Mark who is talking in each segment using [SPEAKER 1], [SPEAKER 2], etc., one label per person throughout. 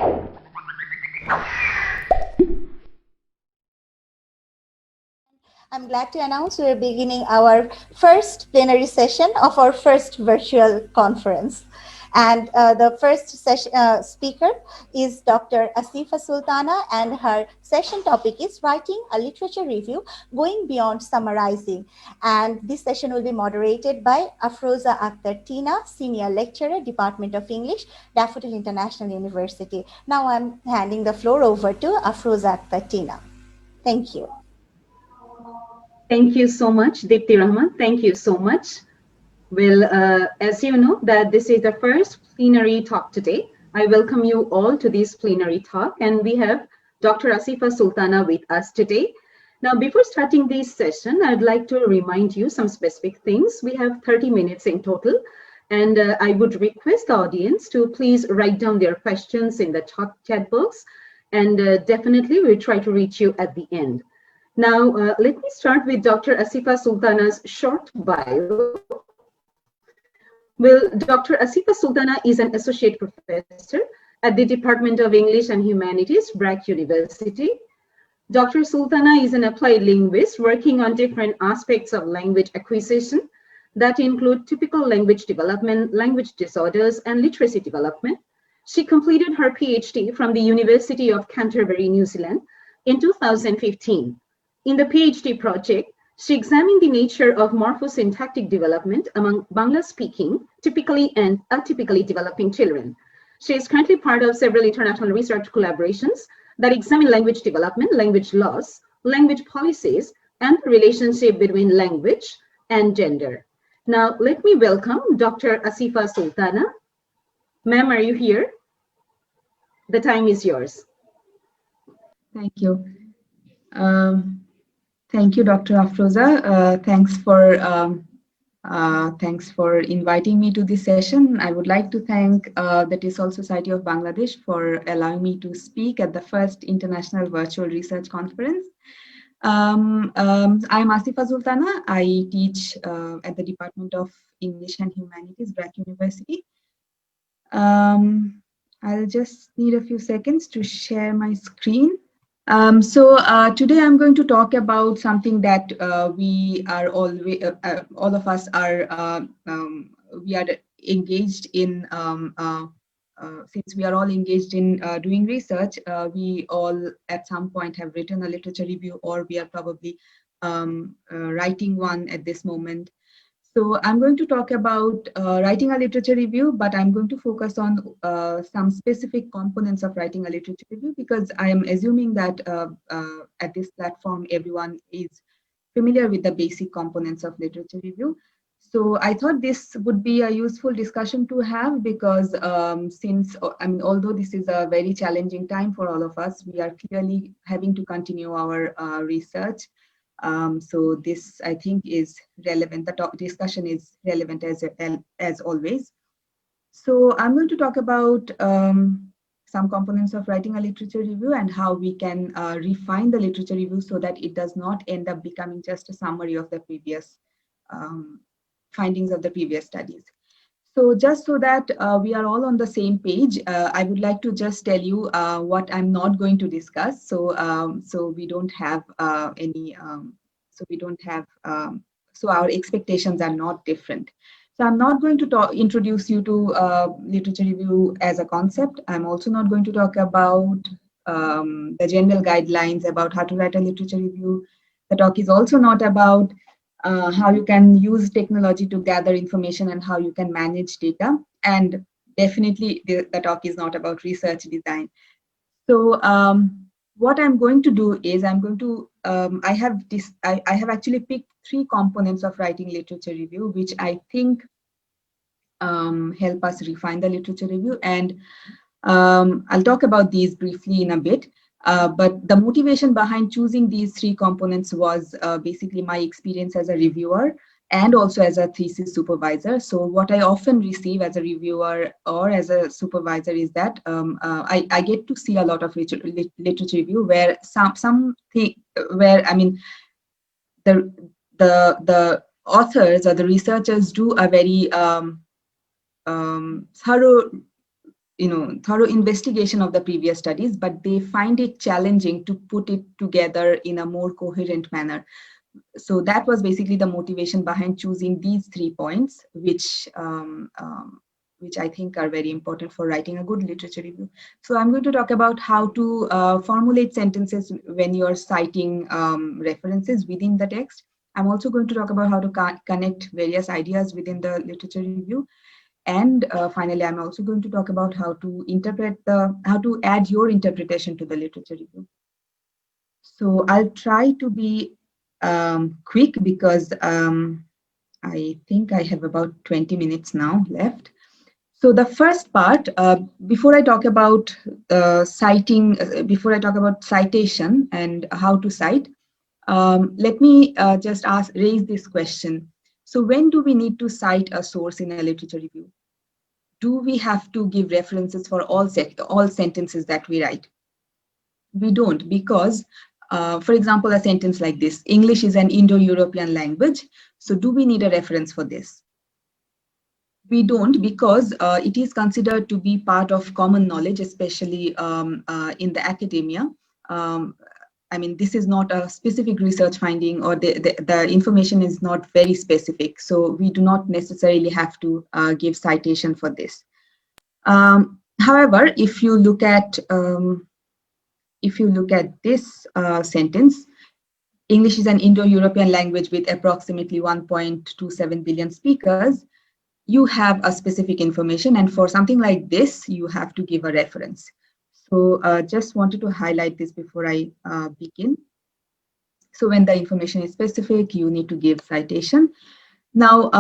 [SPEAKER 1] I'm glad to announce we're beginning our first plenary session of our first virtual conference. And the first session, speaker is Dr. Asifa Sultana, and her session topic is Writing a Literature Review, Going Beyond Summarizing. And this session will be moderated by Afroza Akhtar Tina, Senior Lecturer, Department of English, Daffodil International University. Now I'm handing the floor over to Afroza Akhtar Tina. Thank you.
[SPEAKER 2] Thank you so much, Dipti Rahman. Thank you so much. Well, as you know, that this is the first plenary talk today. I welcome you all to this plenary talk, and we have Dr. Asifa Sultana with us today. Now, before starting this session, I'd like to remind you some specific things. We have 30 minutes in total, and I would request the audience to please write down their questions in the chat box, and definitely we'll try to reach you at the end. Now, let me start with Dr. Asifa Sultana's short bio. Well, Dr. Asifa Sultana is an associate professor at the Department of English and Humanities, BRAC University. Dr. Sultana is an applied linguist working on different aspects of language acquisition that include typical language development, language disorders, and literacy development. She completed her PhD from the University of Canterbury, New Zealand in 2015. In the PhD project, she examined the nature of morphosyntactic development among Bangla-speaking, typically and atypically developing children. She is currently part of several international research collaborations that examine language development, language loss, language policies, and the relationship between language and gender. Now, let me welcome Dr. Asifa Sultana. Ma'am, are you here? The time is yours.
[SPEAKER 3] Thank you. Thank you, Dr. Afroza. Thanks for inviting me to this session. I would like to thank the TESOL Society of Bangladesh for allowing me to speak at the first International Virtual Research Conference. I'm Asifa Sultana. I teach at the Department of English and Humanities, BRAC University. I'll just need a few seconds to share my screen. Today I'm going to talk about something that we are always, all of us are, we are engaged in, since we are all engaged in doing research, we all at some point have written a literature review, or we are probably writing one at this moment. So I'm going to talk about writing a literature review, but I'm going to focus on some specific components of writing a literature review, because I am assuming that at this platform, everyone is familiar with the basic components of literature review. So I thought this would be a useful discussion to have, because although this is a very challenging time for all of us, we are clearly having to continue our research. So this, I think, is relevant. The discussion is relevant as always. So I'm going to talk about some components of writing a literature review and how we can refine the literature review so that it does not end up becoming just a summary of the previous findings of the previous studies. So just so that we are all on the same page, I would like to just tell you what I'm not going to discuss. So we don't have so our expectations are not different. So I'm not going to introduce you to literature review as a concept. I'm also not going to talk about the general guidelines about how to write a literature review. The talk is also not about how you can use technology to gather information and how you can manage data. And definitely the talk is not about research design. So what I'm going to do is I'm going to, I have actually picked 3 components of writing literature review, which I think help us refine the literature review. And I'll talk about these briefly in a bit. But the motivation behind choosing these 3 components was basically my experience as a reviewer and also as a thesis supervisor. So what I often receive as a reviewer or as a supervisor is that I get to see a lot of literature review where the authors or the researchers do a very thorough thorough investigation of the previous studies, but they find it challenging to put it together in a more coherent manner. So that was basically the motivation behind choosing these 3 points, which I think are very important for writing a good literature review. So I'm going to talk about how to formulate sentences when you're citing references within the text. I'm also going to talk about how to connect various ideas within the literature review. And finally, I'm also going to talk about how to add your interpretation to the literature review. So I'll try to be quick because I think I have about 20 minutes now left. So the first part, before I talk about citing, before I talk about citation and how to cite, let me just raise this question. So when do we need to cite a source in a literature review? Do we have to give references for all sentences that we write? We don't, because, for example, a sentence like this: English is an Indo-European language. So do we need a reference for this? We don't, because it is considered to be part of common knowledge, especially in the academia. I mean, this is not a specific research finding, or the information is not very specific. So we do not necessarily have to give citation for this. However, if you look at this sentence, English is an Indo-European language with approximately 1.27 billion speakers, you have a specific information, and for something like this, you have to give a reference. So just wanted to highlight this before I begin. So when the information is specific, you need to give citation. Now,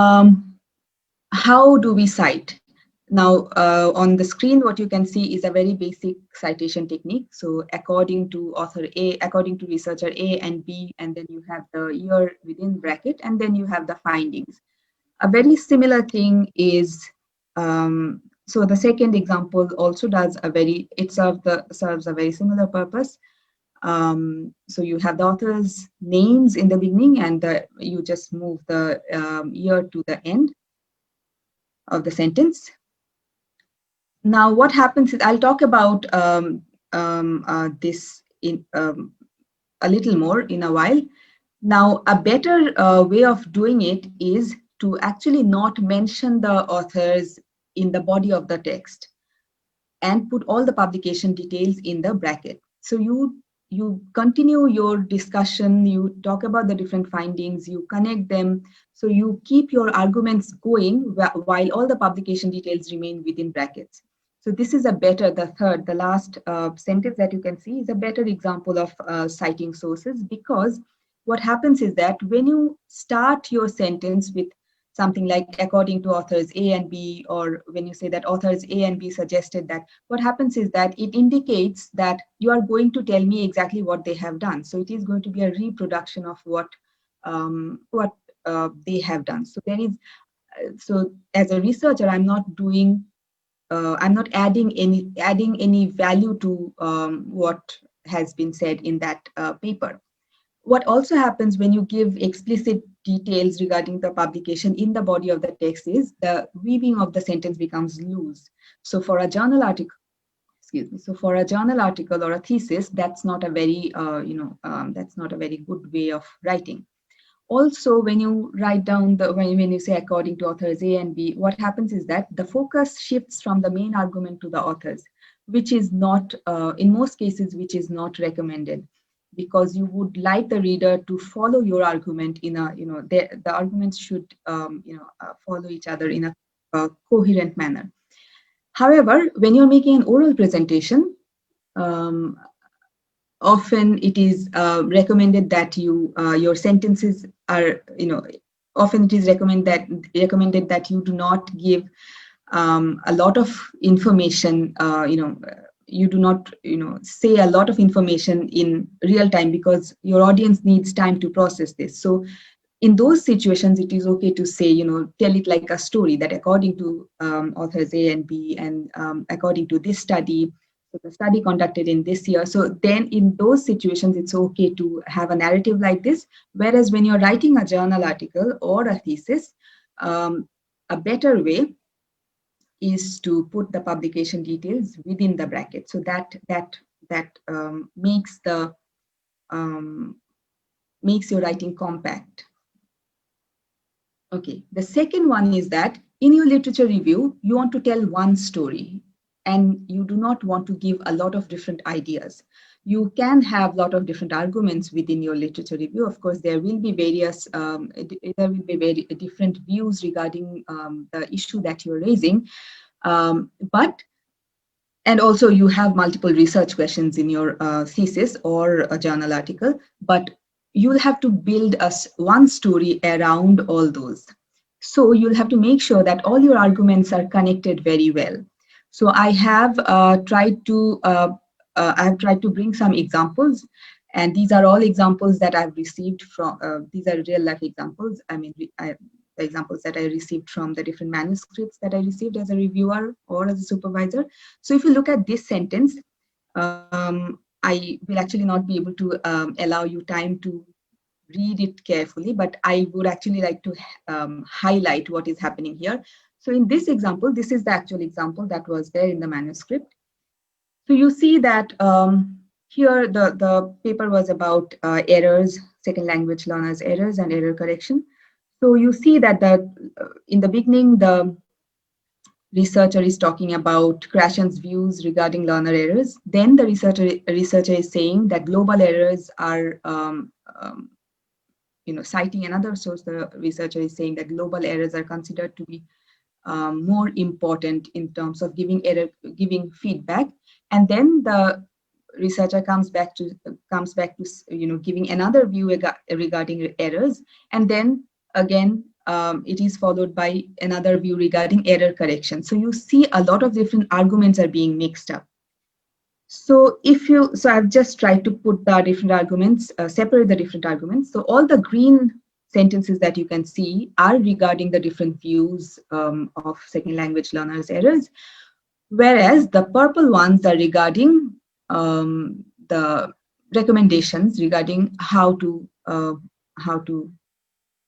[SPEAKER 3] how do we cite? Now, on the screen, what you can see is a very basic citation technique. So according to author A, according to researcher A and B, and then you have the year within bracket, and then you have the findings. A very similar thing is, so the second example also does serves a very similar purpose. So you have the author's names in the beginning, and you just move the year to the end of the sentence. Now, what happens is, I'll talk about this in a little more in a while. Now, a better way of doing it is to actually not mention the authors in the body of the text and put all the publication details in the bracket. So you continue your discussion, you talk about the different findings, you connect them, so you keep your arguments going while all the publication details remain within brackets. So this is the last sentence that you can see is a better example of citing sources, because what happens is that when you start your sentence with something like according to authors A and B, or when you say that authors A and B suggested that, what happens is that it indicates that you are going to tell me exactly what they have done. So it is going to be a reproduction of what they have done. So there is, so as a researcher, I'm not adding any value to what has been said in that paper. What also happens when you give explicit details regarding the publication in the body of the text is the weaving of the sentence becomes loose. So for a journal article, or a thesis, that's not a very that's not a very good way of writing. Also, when you write down when you say according to authors A and B, what happens is that the focus shifts from the main argument to the authors, which is not in most cases, which is not recommended, because you would like the reader to follow your argument in a, the arguments should, follow each other in a coherent manner. However, when you're making an oral presentation, often it is recommended that your sentences are, often it is recommended that you do not give a lot of information, you do not say a lot of information in real time, because your audience needs time to process this. So in those situations, it is okay to say, tell it like a story, that according to authors A and B, and according to this study, so the study conducted in this year. So then in those situations, it's okay to have a narrative like this. Whereas when you're writing a journal article or a thesis, a better way is to put the publication details within the bracket. So that makes your writing compact. Okay, the second one is that in your literature review, you want to tell one story and you do not want to give a lot of different ideas. You can have a lot of different arguments within your literature review. Of course, there will be various, very different views regarding the issue that you're raising. And also you have multiple research questions in your thesis or a journal article, but you'll have to build one story around all those. So you'll have to make sure that all your arguments are connected very well. So I have tried to bring some examples, and these are all examples that I've received from, these are real life examples. I mean, the examples that I received from the different manuscripts that I received as a reviewer or as a supervisor. So if you look at this sentence, I will actually not be able to allow you time to read it carefully, but I would actually like to highlight what is happening here. So in this example, this is the actual example that was there in the manuscript. So you see that here the paper was about errors, second language learners errors and error correction. So you see that in the beginning, the researcher is talking about Krashen's views regarding learner errors. Then the researcher is saying that global errors are, citing another source. The researcher is saying that global errors are considered to be more important in terms of giving feedback. And then the researcher comes back to giving another view regarding errors, and then again it is followed by another view regarding error correction. So you see a lot of different arguments are being mixed up. So I've just tried to put the different arguments, separate the different arguments. So all the green sentences that you can see are regarding the different views of second language learners errors, whereas the purple ones are regarding the recommendations regarding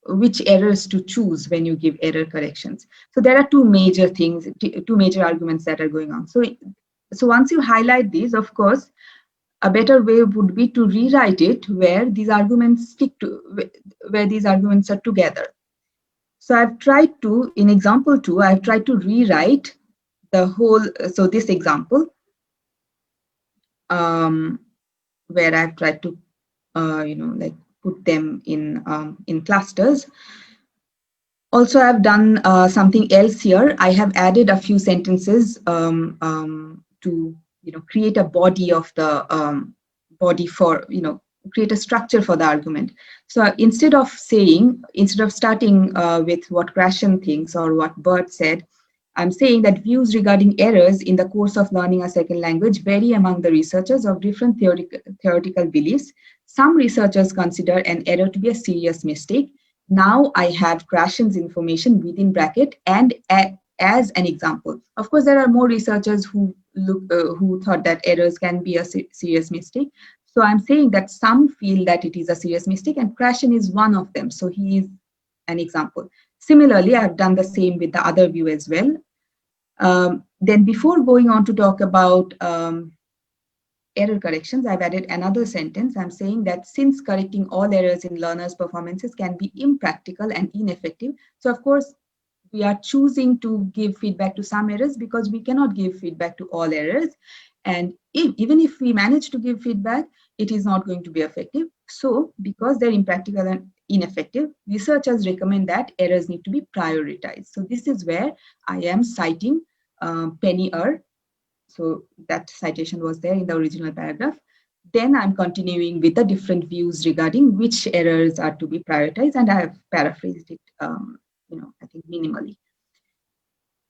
[SPEAKER 3] which errors to choose when you give error corrections. So there are two major arguments that are going on. So once you highlight these, of course, a better way would be to rewrite it where these arguments are together. So I've tried to, in example 2, I've tried to rewrite the whole, so this example, where I've tried to, put them in clusters. Also, I've done something else here. I have added a few sentences to create a body of the create a structure for the argument. So instead of starting with what Krashen thinks or what Bert said, I'm saying that views regarding errors in the course of learning a second language vary among the researchers of different theoretical beliefs. Some researchers consider an error to be a serious mistake. Now I have Krashen's information within bracket and as an example. Of course, there are more researchers who thought that errors can be a serious mistake. So I'm saying that some feel that it is a serious mistake, and Krashen is one of them. So he is an example. Similarly, I've done the same with the other view as well. Then before going on to talk about error corrections, I've added another sentence. I'm saying that since correcting all errors in learners' performances can be impractical and ineffective, so of course, we are choosing to give feedback to some errors because we cannot give feedback to all errors. And even if we manage to give feedback, it is not going to be effective. So because they're impractical and ineffective, researchers recommend that errors need to be prioritized. So this is where I am citing Penny Ur. So that citation was there in the original paragraph. Then I'm continuing with the different views regarding which errors are to be prioritized, and I have paraphrased it, I think minimally.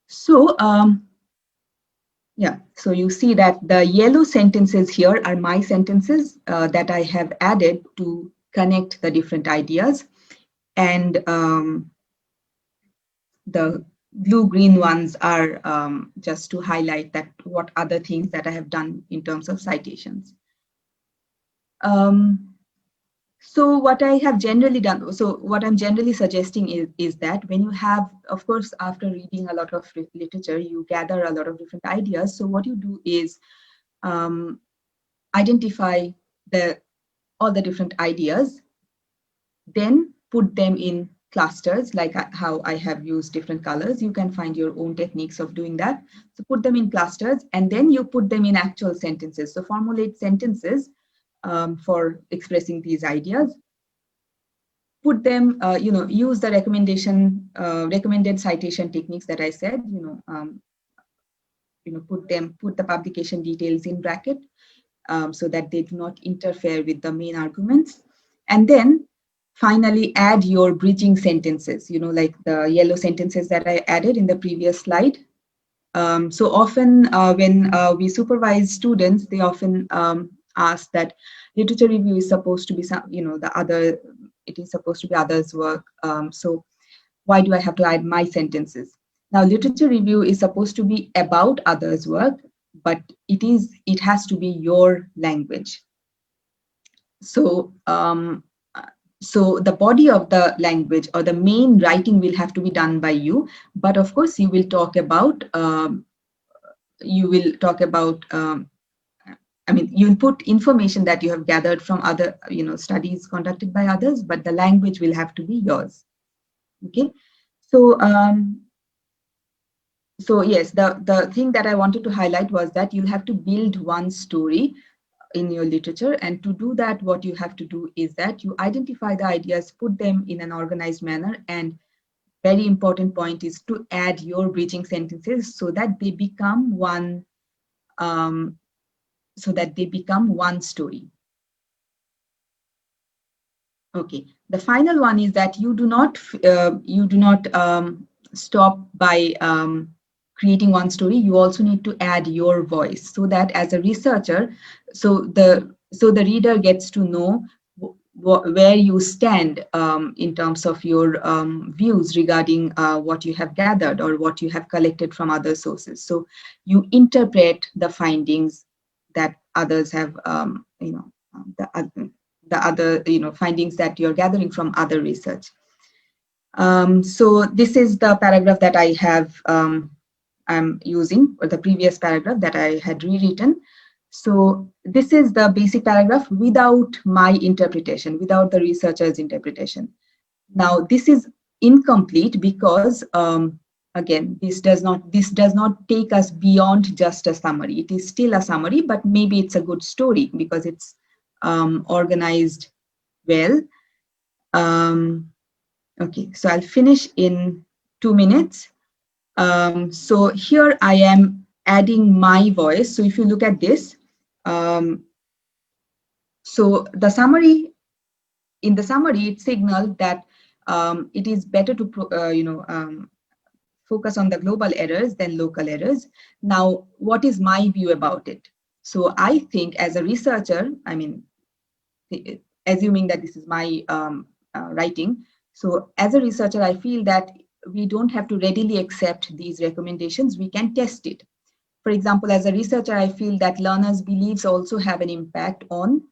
[SPEAKER 3] So so you see that the yellow sentences here are my sentences that I have added to connect the different ideas, and the blue-green ones are just to highlight that what other things that I have done in terms of citations. So what I have generally done, so what I'm generally suggesting is that when you have, of course, after reading a lot of literature, you gather a lot of different ideas. So what you do is identify all the different ideas, then put them in clusters, like how I have used different colors. You can find your own techniques of doing that. So put them in clusters, and then you put them in actual sentences. So formulate sentences for expressing these ideas. Put them, use the recommended citation techniques that I said, put the publication details in bracket so that they do not interfere with the main arguments. And then finally add your bridging sentences, like the yellow sentences that I added in the previous slide. So often when we supervise students, they often ask that literature review is supposed to be it is supposed to be others' work. So why do I have to add my sentences? Now, literature review is supposed to be about others' work, but it has to be your language. So so the body of the language or the main writing will have to be done by you, but of course you will talk about you'll put information that you have gathered from other studies conducted by others, but the language will have to be yours. Okay, so so yes, the thing that I wanted to highlight was that you'll have to build one story in your literature, and to do that, what you have to do is that you identify the ideas, put them in an organized manner, and very important point is to add your bridging sentences so that they become one story. Okay, the final one is that you do not stop by creating one story. You also need to add your voice, so that as a researcher, so the reader gets to know where you stand in terms of your views regarding what you have gathered or what you have collected from other sources. So you interpret the findings that others have, the other findings that you're gathering from other research. So this is the paragraph that I have I'm using, or the previous paragraph that I had rewritten. So this is the basic paragraph without my interpretation, without the researcher's interpretation. Now this is incomplete because again, this does not take us beyond just a summary. It is still a summary, but maybe it's a good story because it's organized well. Okay, so I'll finish in 2 minutes. So here I am adding my voice. So if you look at this, so the summary, in the summary, it signaled that it is better to focus on the global errors than local errors. Now, what is my view about it? So I think as a researcher, assuming that this is my writing, so as a researcher, I feel that we don't have to readily accept these recommendations. We can test it. For example, as a researcher, I feel that learners' beliefs also have an impact on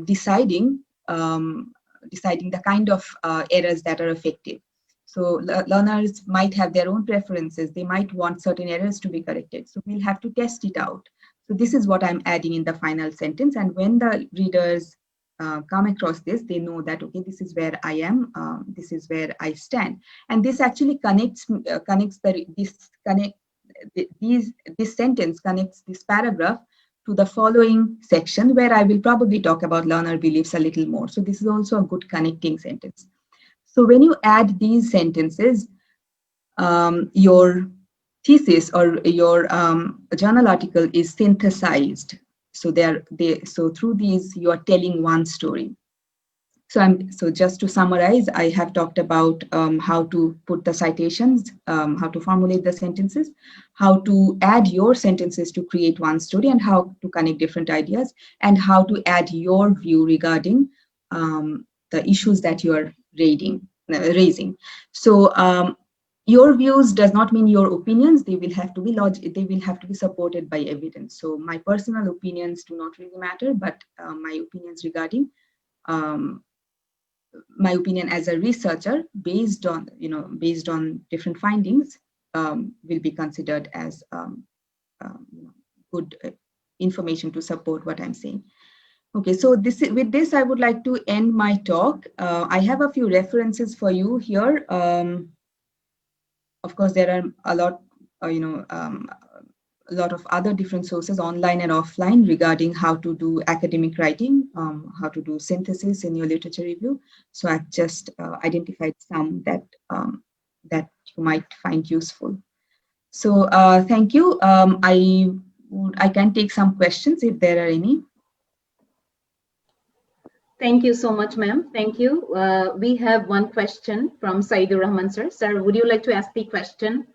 [SPEAKER 3] deciding the kind of errors that are effective. So learners might have their own preferences. They might want certain errors to be corrected. So we'll have to test it out. So this is what I'm adding in the final sentence. And when the readers come across this, they know that, okay, this is where I am, this is where I stand. And this actually this sentence connects this paragraph to the following section, where I will probably talk about learner beliefs a little more. So this is also a good connecting sentence. So when you add these sentences, your thesis or your journal article is synthesized. So so through these, you are telling one story. So just to summarize, I have talked about how to put the citations, how to formulate the sentences, how to add your sentences to create one story, and how to connect different ideas, and how to add your view regarding the issues that you are raising. So your views does not mean your opinions. They will have to be they will have to be supported by evidence. So my personal opinions do not really matter, but my opinions regarding my opinion as a researcher based on different findings will be considered as good information to support what I'm saying. Okay, so with this, I would like to end my talk. I have a few references for you here. Of course, there are a lot, a lot of other different sources, online and offline, regarding how to do academic writing, how to do synthesis in your literature review. So I've just identified some that that you might find useful. So thank you. I can take some questions if there are any.
[SPEAKER 2] Thank you so much, ma'am. Thank you. We have one question from Saidur Rahman, sir. Sir, would you like to ask the question?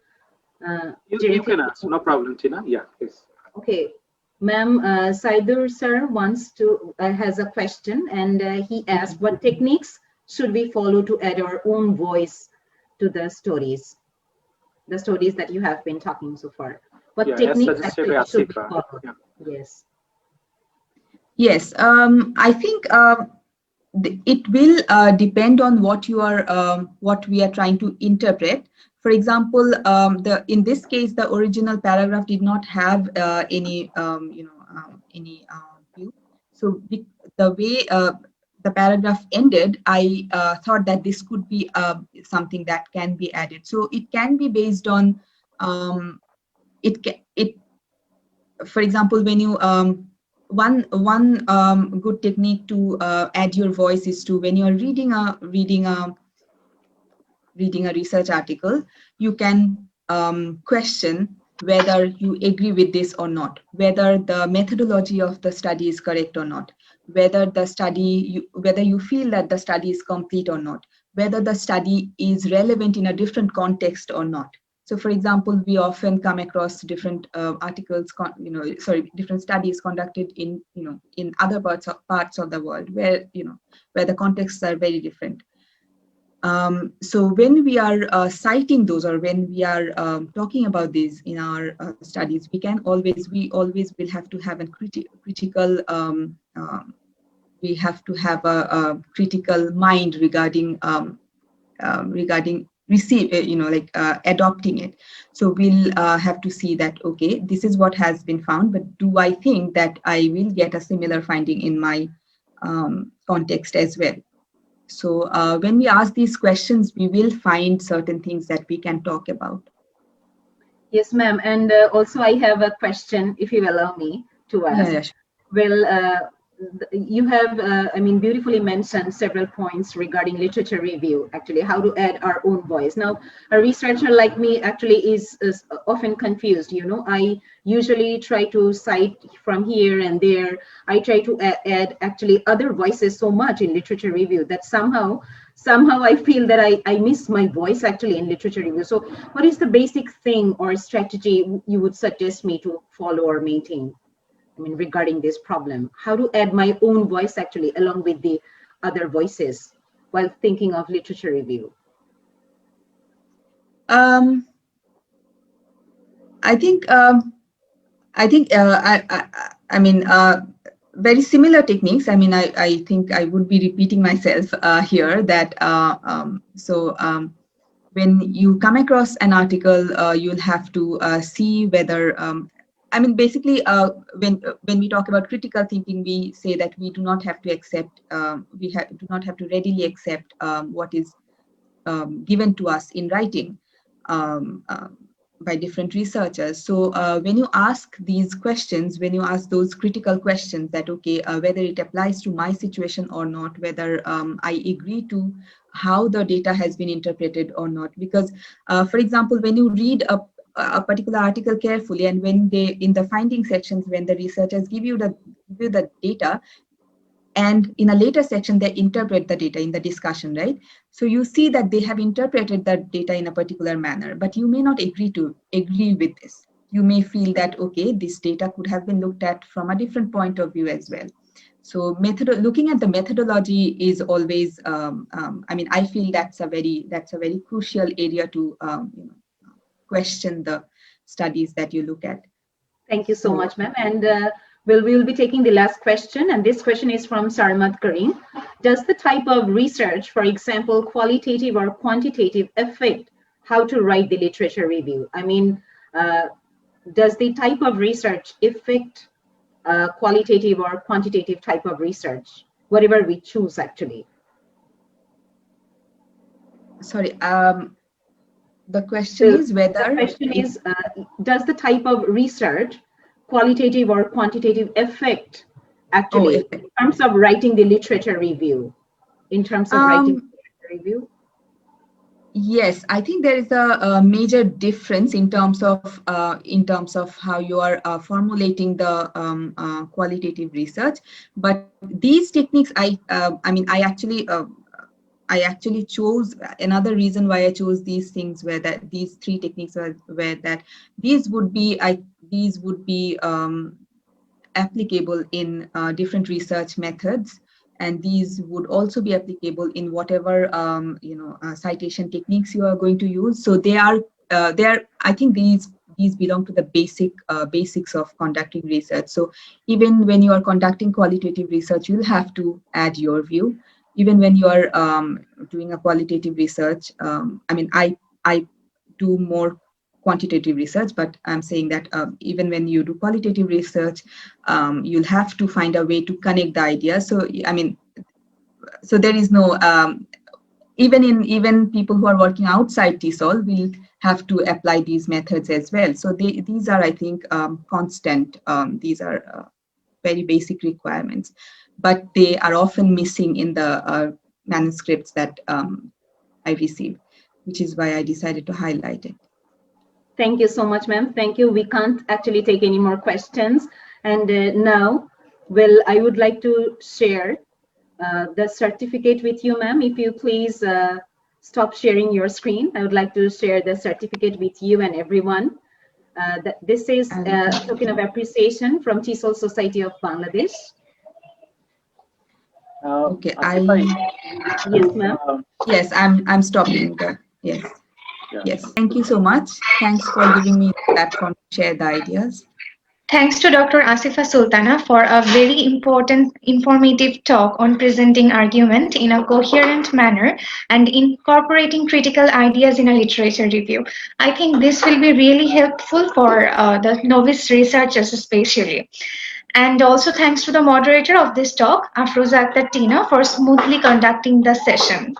[SPEAKER 4] You can ask, no problem, Tina. Yeah, please.
[SPEAKER 2] Okay, ma'am, Saidur sir wants to has a question, and he asked, what techniques should we follow to add our own voice to the stories that you have been talking so far? What techniques actually should we follow? Yeah. Yes.
[SPEAKER 3] Yes, I think it will depend on what you are, what we are trying to interpret. For example, in this case, the original paragraph did not have any view. So the way the paragraph ended, I thought that this could be something that can be added. So it can be based on for example, when you one good technique to add your voice is to, when you are reading a research article, you can question whether you agree with this or not, whether the methodology of the study is correct or not, whether you feel that the study is complete or not, whether the study is relevant in a different context or not. So, for example, we often come across different different studies conducted in other parts of the world where the contexts are very different. So when we are citing those, or when we are talking about these in our studies, we always will have to have a critical we have to have a critical mind regarding adopting it. So we'll have to see that, okay, this is what has been found, but do I think that I will get a similar finding in my context as well? So when we ask these questions, we will find certain things that we can talk about.
[SPEAKER 2] Yes, ma'am. And also I have a question, if you allow me to ask.
[SPEAKER 3] Yeah, sure.
[SPEAKER 2] Well, you have, beautifully mentioned several points regarding literature review, actually, how to add our own voice. Now, a researcher like me actually is often confused. I usually try to cite from here and there. I try to add actually other voices so much in literature review that somehow I feel that I miss my voice actually in literature review. So what is the basic thing or strategy you would suggest me to follow or maintain? Regarding this problem, how to add my own voice actually along with the other voices while thinking of literature review?
[SPEAKER 3] I think very similar techniques. I think I would be repeating myself here that when you come across an article, you'll have to see whether basically, when we talk about critical thinking, we say that we do not have to accept, do not have to readily accept what is given to us in writing by different researchers. So when you ask these questions, when you ask those critical questions that, okay, whether it applies to my situation or not, whether I agree to how the data has been interpreted or not, because for example, when you read a particular article carefully, and when they, in the finding sections, when the researchers give you the data, and in a later section they interpret the data in the discussion, right? So you see that they have interpreted that data in a particular manner, but you may not agree with this. You may feel that, okay, this data could have been looked at from a different point of view as well. So looking at the methodology is always, I feel that's a very crucial area to question the studies that you look at.
[SPEAKER 2] Thank you so much, ma'am. And Well, we will be taking the last question, and this question is from Sarmat Karim. Does the type of research, for example, qualitative or quantitative, affect how to write the literature review? I mean, does the type of research affect qualitative or quantitative type of research, whatever we choose actually?
[SPEAKER 3] Sorry, the question is whether...
[SPEAKER 2] The question is, does the type of research, qualitative or quantitative, affect actually in terms of writing the literature review? In terms of writing the literature review?
[SPEAKER 3] Yes, I think there is a major difference in terms of how you are formulating the qualitative research. But these techniques, I actually chose, another reason why I chose these things were that these three techniques were that these would be applicable in different research methods, and these would also be applicable in whatever citation techniques you are going to use. So they are I think these belong to the basics of conducting research. So even when you are conducting qualitative research, you'll have to add your view. Even when you are doing a qualitative research, I do more quantitative research, but I'm saying that even when you do qualitative research, you'll have to find a way to connect the ideas. So so there is no even people who are working outside TESOL will have to apply these methods as well. So these are, I think, constant. These are very basic requirements, but they are often missing in the manuscripts that I receive, which is why I decided to highlight it.
[SPEAKER 2] Thank you so much, ma'am. Thank you. We can't actually take any more questions. And now, well, I would like to share the certificate with you, ma'am. If you please stop sharing your screen, I would like to share the certificate with you and everyone. This is a token of appreciation from TESOL Society of Bangladesh.
[SPEAKER 3] Okay,
[SPEAKER 2] yes, ma'am.
[SPEAKER 3] Yes, I'm stopping. Yes. Yeah. Yes. Thank you so much. Thanks for giving me the platform to share the ideas.
[SPEAKER 5] Thanks to Dr. Asifa Sultana for a very important, informative talk on presenting argument in a coherent manner and incorporating critical ideas in a literature review. I think this will be really helpful for the novice researchers especially. And also thanks to the moderator of this talk, Afroza Akhtar Tina, for smoothly conducting the session.